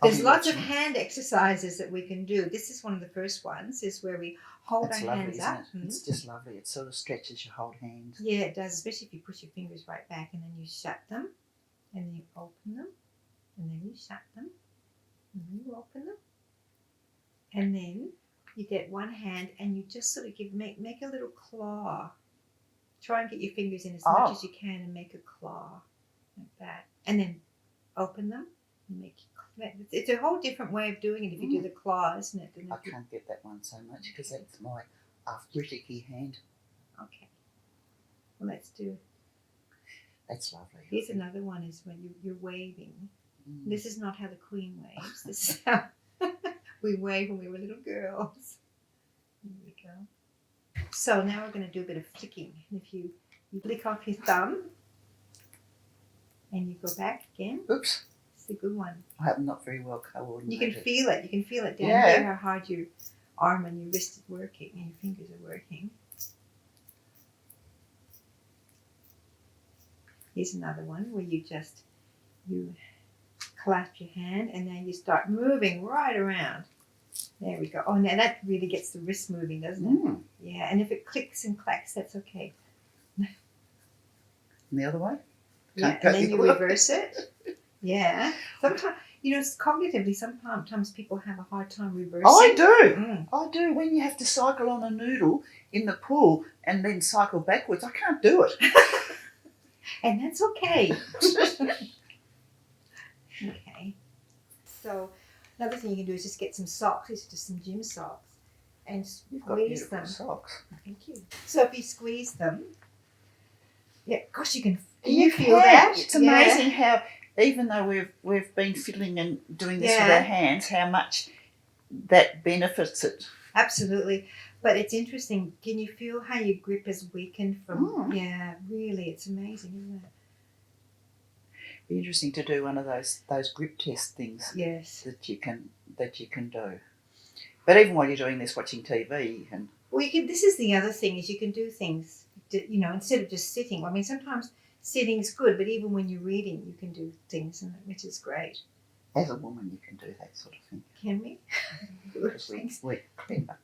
There's lots of hand exercises that we can do. This is one of the first ones, is where we hold That's our lovely, hands isn't up. it? It's just lovely. It sort of stretches your whole hand. Yeah, it does, especially if you push your fingers right back and then you shut them, and then you open them, and then you shut them, and then you open them, and then you get one hand and you just sort of make a little claw. Try and get your fingers in as much as you can and make a claw like that, and then open them and make. It's a whole different way of doing it if you do the claw, isn't it? I can't get that one so much because that's my arthritic hand. Okay. Well, let's do. That's lovely. Here's another one: is when you're waving. This is not how the Queen waves. This is how we wave when we were little girls. Here we go. So now we're going to do a bit of flicking. And if you flick off your thumb and you go back again. Oops. It's a good one. I'm not very well coordinated. You can feel it. You can feel it down here, how hard your arm and your wrist is working and your fingers are working. Here's another one where you clasp your hand and then you start moving right around. There we go. Oh, now that really gets the wrist moving, doesn't it? Yeah, and if it clicks and clacks, that's okay. And the other way? Yeah, and then you reverse it. Yeah. Sometimes, cognitively, sometimes people have a hard time reversing. I do. I do. When you have to cycle on a noodle in the pool and then cycle backwards, I can't do it. And that's okay. Okay. So another thing you can do is just get some socks. These are just some gym socks. And squeeze them. Socks. Thank you. So if you squeeze them, gosh, you can feel that? It's amazing how, even though we've been fiddling and doing this with our hands, how much that benefits it. Absolutely. But it's interesting. Can you feel how your grip is weakened from? Yeah, really, it's amazing, isn't it? Be interesting to do one of those grip test things. Yes. That you can do. But even while you're doing this, watching TV and. Well, this is the other thing, is you can do things, instead of just sitting. I mean, sometimes sitting is good, but even when you're reading, you can do things, which is great. As a woman, you can do that sort of thing. Can we? We're clever.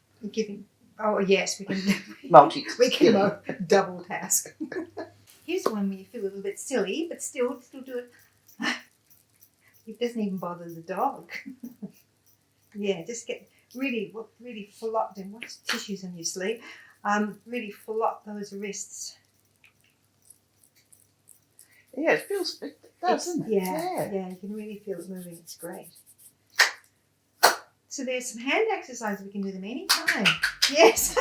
Oh, yes, we can. Multitask. We can double task. Here's one where you feel a little bit silly, but still do it. It doesn't even bother the dog. Yeah, just get really flop. And what's tissues on your sleeve? Really flop those wrists. Yeah, it does, doesn't it? Yeah, you can really feel it moving. It's great. So there's some hand exercises. We can do them anytime. Yes.